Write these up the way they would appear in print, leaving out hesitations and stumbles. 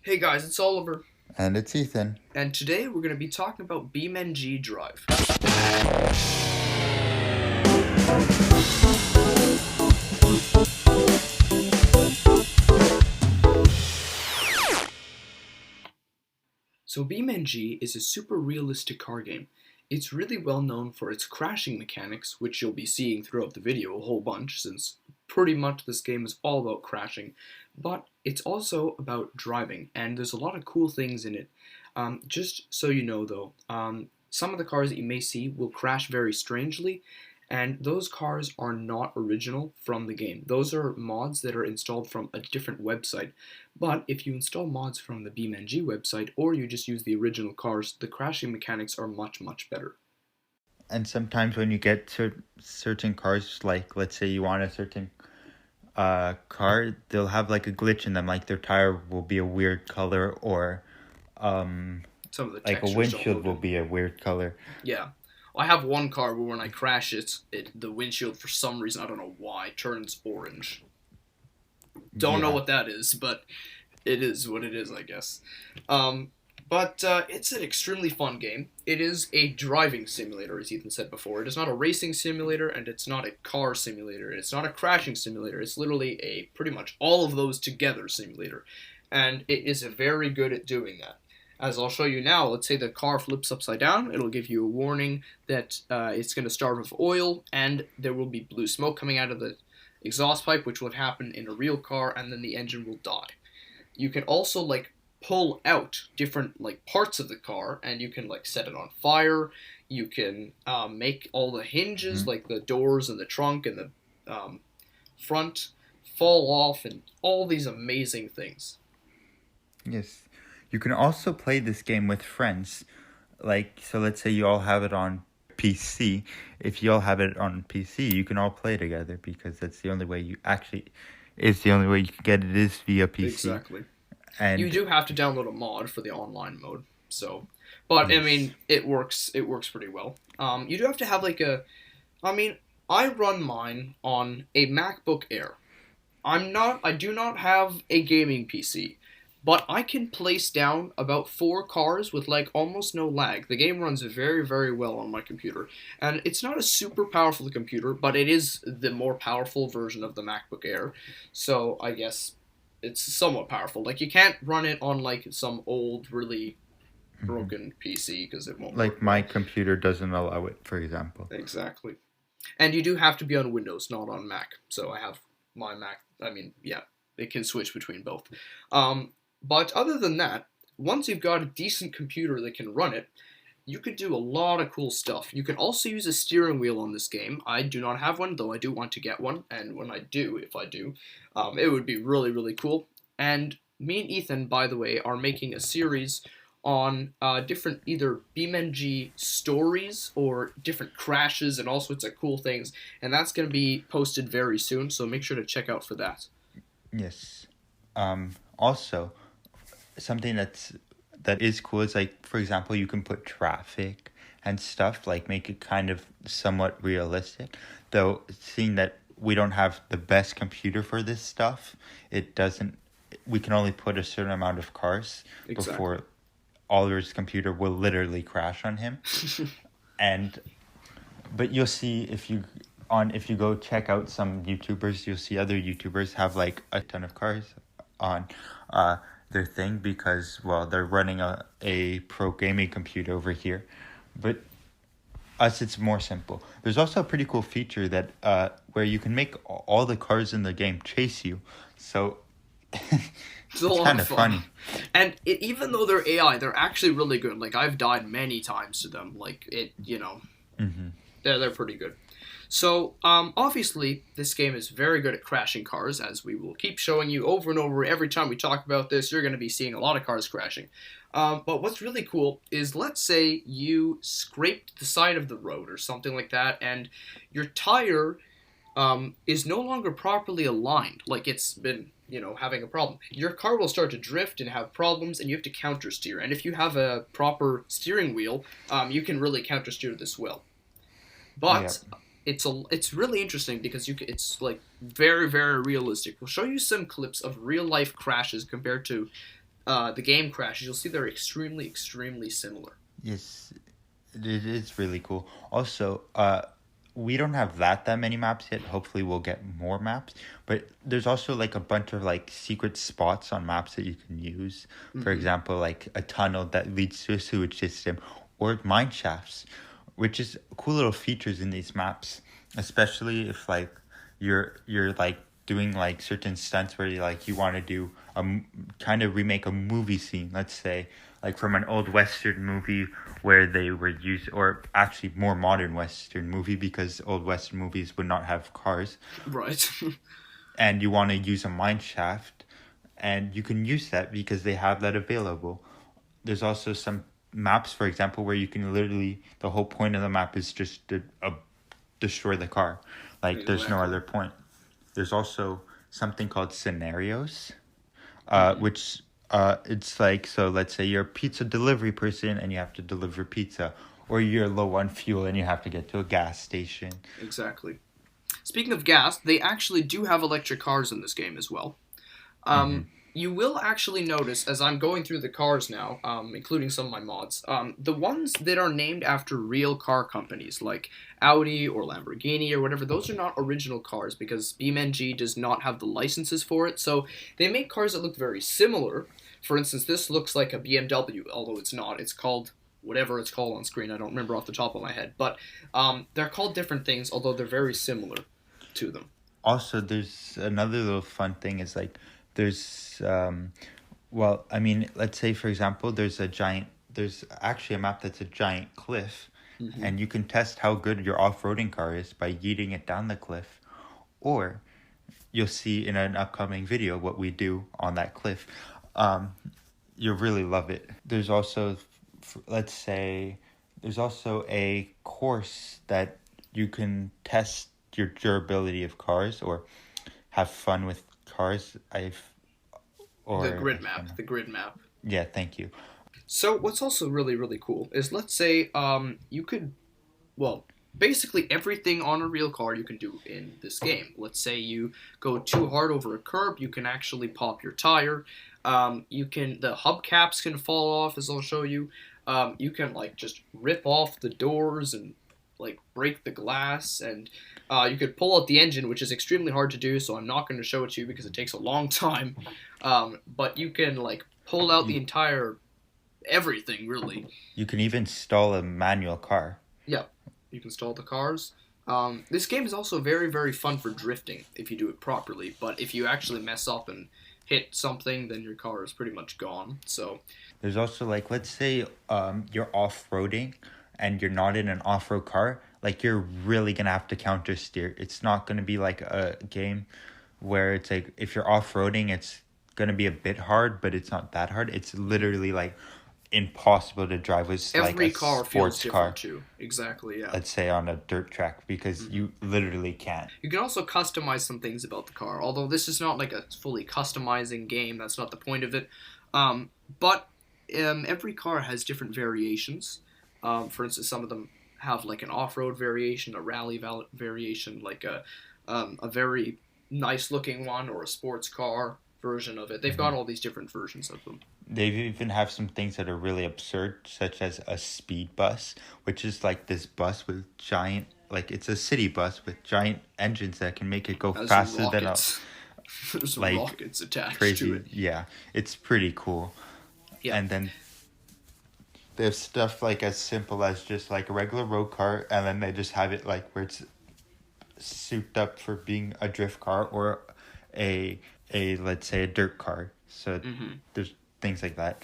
Hey guys, it's Oliver, And it's Ethan. and today we're going to be talking about Beamng Drive. So Beamng is a super realistic car game. It's really well known for its crashing mechanics, which you'll be seeing throughout the video a whole bunch, since pretty much this game is all about crashing, but it's also about driving, and there's a lot of cool things in it. Just so you know though, some of the cars that you may see will crash very strangely, and those cars are not original from the game. Those are mods that are installed from a different website. But if you install mods from the Beamng website or you just use the original cars, the crashing mechanics are much, much better. And sometimes when you get certain cars, like let's say you want a certain car, they'll have like a glitch in them, like their tire will be a weird color, or um, Some of the like a textures don't windshield look will good. be a weird color. Yeah. I have one car where when I crash the windshield for some reason, I don't know why, turns orange. Don't know Yeah. what that is, but it is what it is, I guess. Um, but it's an extremely fun game. It is a driving simulator, as Ethan said before. It is not a racing simulator, and it's not a car simulator. It's not a crashing simulator. It's literally a pretty much all of those together simulator, and it is very good at doing that. As I'll show you now, let's say the car flips upside down, it'll give you a warning that it's going to starve of oil, and there will be blue smoke coming out of the exhaust pipe, which would happen in a real car, and then the engine will die. You can also pull out different parts of the car, and you can set it on fire. You can make all the hinges, Hmm. like the doors and the trunk and the front, fall off, and all these amazing things. Yes. You can also play this game with friends. Like, so let's say you all have it on PC. If you all have it on PC, you can all play together because that's the only way you actually, it's the only way you can get it is via PC. Exactly. You And do have to download a mod for the online mode. So, but I yes. mean, it works. It works pretty well. You do have to have I mean, I run mine on a MacBook Air. I do not have a gaming PC, but I can place down about four cars with almost no lag. The game runs very, very well on my computer, and it's not a super powerful computer, but it is the more powerful version of the MacBook Air. So I guess it's somewhat powerful. Like you can't run it on some old, really Hmm. broken PC because it won't work Like my well. computer doesn't allow it, for example. Exactly. And you do have to be on Windows, not on Mac. So I have my Mac. I mean, yeah, it can switch between both. But other than that, once you've got a decent computer that can run it, you could do a lot of cool stuff. You can also use a steering wheel on this game. I do not have one, though I do want to get one. And when I do, if I do, it would be really, really cool. And me and Ethan, by the way, are making a series on different either BeamNG stories or different crashes and all sorts of cool things. And that's going to be posted very soon, so make sure to check out for that. Yes. Also, something that is cool is like, for example, you can put traffic and stuff, like make it kind of somewhat realistic. Though seeing that we don't have the best computer for this stuff, it doesn't. We can only put a certain amount of cars Exactly. before Oliver's computer will literally crash on him. And but you'll see if you go check out some YouTubers, you'll see other YouTubers have like a ton of cars on uh their thing because well they're running a pro gaming computer over here. But us it's more simple. There's also a pretty cool feature that where you can make all the cars in the game chase you. So It's a it's lot kind of of fun. funny. And even though they're AI, they're actually really good. Like, I've died many times to them. Hmm. They're pretty good. So, obviously, this game is very good at crashing cars, as we will keep showing you over and over. Every time we talk about this, you're going to be seeing a lot of cars crashing. But what's really cool is, let's say you scraped the side of the road or something like that, and your tire is no longer properly aligned, like it's been, having a problem. Your car will start to drift and have problems, and you have to counter steer. And if you have a proper steering wheel, you can really counter steer this well. Yeah. But it's really interesting because it's very, very realistic. We'll show you some clips of real life crashes compared to the game crashes, you'll see they're extremely, extremely similar. Yes, it is really cool. Also, we don't have that many maps yet. Hopefully, we'll get more maps. But there's also like a bunch of like secret spots on maps that you can use. For Hmm. example, like a tunnel that leads to a sewage system, or mine shafts, which is cool little features in these maps. Especially if like you're like doing like certain stunts where you want to do kind of remake a movie scene. Let's say like from an old western movie where they were used, or actually more modern western movie, because old western movies would not have cars, Right. and you want to use a mine shaft, and you can use that because they have that available. There's also some maps, for example, where you can literally, the whole point of the map is just to destroy the car. Like there's no Exactly. other point. There's also something called scenarios, Hmm. which it's like, so let's say you're a pizza delivery person and you have to deliver pizza, or you're low on fuel and you have to get to a gas station. Exactly. Speaking of gas, they actually do have electric cars in this game as well. Mm-hmm. You will actually notice as I'm going through the cars now, including some of my mods, the ones that are named after real car companies like Audi or Lamborghini or whatever, those are not original cars because Beamng does not have the licenses for it. So they make cars that look very similar. For instance, this looks like a BMW, although it's not. It's called whatever it's called on screen. I don't remember off the top of my head, but they're called different things, although they're very similar to them. Also, there's another little fun thing is like there's well, I mean, let's say for example, there's actually a map that's a giant cliff, Hmm. and you can test how good your off-roading car is by yeeting it down the cliff, or you'll see in an upcoming video what we do on that cliff. Um, you'll really love it. There's also, let's say, there's also a course that you can test your durability of cars or have fun with cars. The Or I grid map. don't know. The grid map. Yeah, thank you. So what's also really really cool is let's say you could well basically everything on a real car you can do in this game. Let's say you go too hard over a curb, you can actually pop your tire. You can the hubcaps can fall off as I'll show you. You can like just rip off the doors and like break the glass and you could pull out the engine, which is extremely hard to do. So I'm not going to show it to you because it takes a long time. But you can like pull out the You entire everything really. you can even install a manual car. Yeah, you can install the cars. This game is also very, very fun for drifting if you do it properly. But if you actually mess up and hit something, then your car is pretty much gone. So, There's also like, let's say you're off-roading and you're not in an off-road car, like you're really gonna have to counter steer. It's not gonna be like a game where it's like if you're off-roading it's gonna be a bit hard, but it's not that hard. It's literally like impossible to drive with like every a car feels sports different car, too. Exactly, yeah. let's say on a dirt track, because Mhm. you literally can't. You can also customize some things about the car, although this is not like a fully customizing game. That's not the point of it. Um, but every car has different variations. For instance, some of them have like an off-road variation, a rally variation, like a very nice-looking one, or a sports car version of it. They've got Mhm. all these different versions of them. They even have some things that are really absurd, such as a speed bus, which is like this bus with giant, like it's a city bus with giant engines that can make it go As faster than a, rockets, there's like, rockets attached to crazy. it. Yeah, it's pretty cool. Yeah, And then there's stuff like as simple as just like a regular road car, and then they just have it like where it's souped up for being a drift car or a a let's say a dirt car. So hmm there's things like that.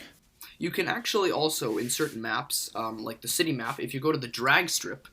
you can actually also in certain maps, like the city map, if you go to the drag strip,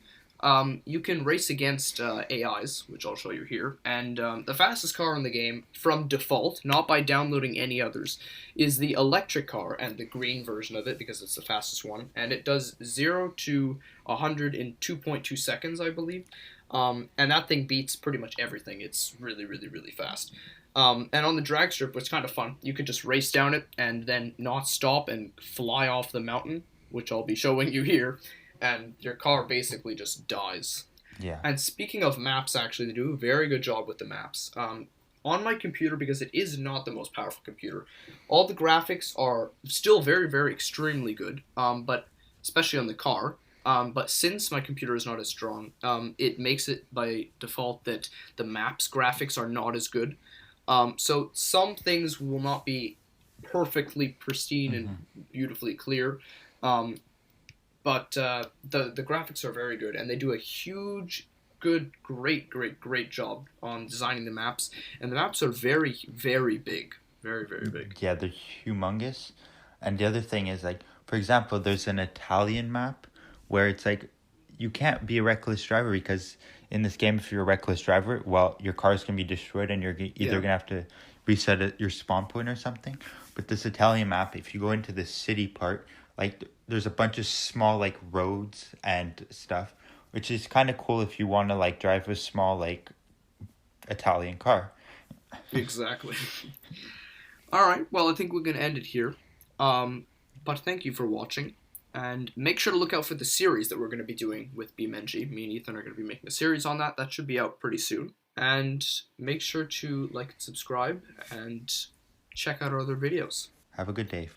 you can race against AIs, which I'll show you here. And the fastest car in the game, from default, not by downloading any others, is the electric car and the green version of it because it's the fastest one. And it does 0 to 100 in 2.2 seconds, I believe. And that thing beats pretty much everything. It's really, really, really fast. And on the drag strip, it's kind of fun. You could just race down it and then not stop and fly off the mountain, which I'll be showing you here, and your car basically just dies. Yeah. And speaking of maps, actually, they do a very good job with the maps. on my computer, because it is not the most powerful computer, all the graphics are still very, very extremely good. But especially on the car. But since my computer is not as strong, it makes it by default that the maps graphics are not as good. So some things will not be perfectly pristine and Hmm. beautifully clear. Um, but the graphics are very good, and they do a huge, good, great job on designing the maps. And the maps are very, very big, very, very big. Yeah, they're humongous. And the other thing is like, for example, there's an Italian map where it's like you can't be a reckless driver because in this game, if you're a reckless driver, well, your car's gonna be destroyed and you're either Yeah, gonna have to reset your spawn point or something. But this Italian map, if you go into the city part, like there's a bunch of small like roads and stuff, which is kind of cool if you want to like drive a small like Italian car. exactly. All right. Well, I think we're gonna end it here. Um, but thank you for watching, and make sure to look out for the series that we're gonna be doing with Beamng. Me and Ethan are gonna be making a series on that. That should be out pretty soon. And make sure to like and subscribe and check out our other videos. Have a good day.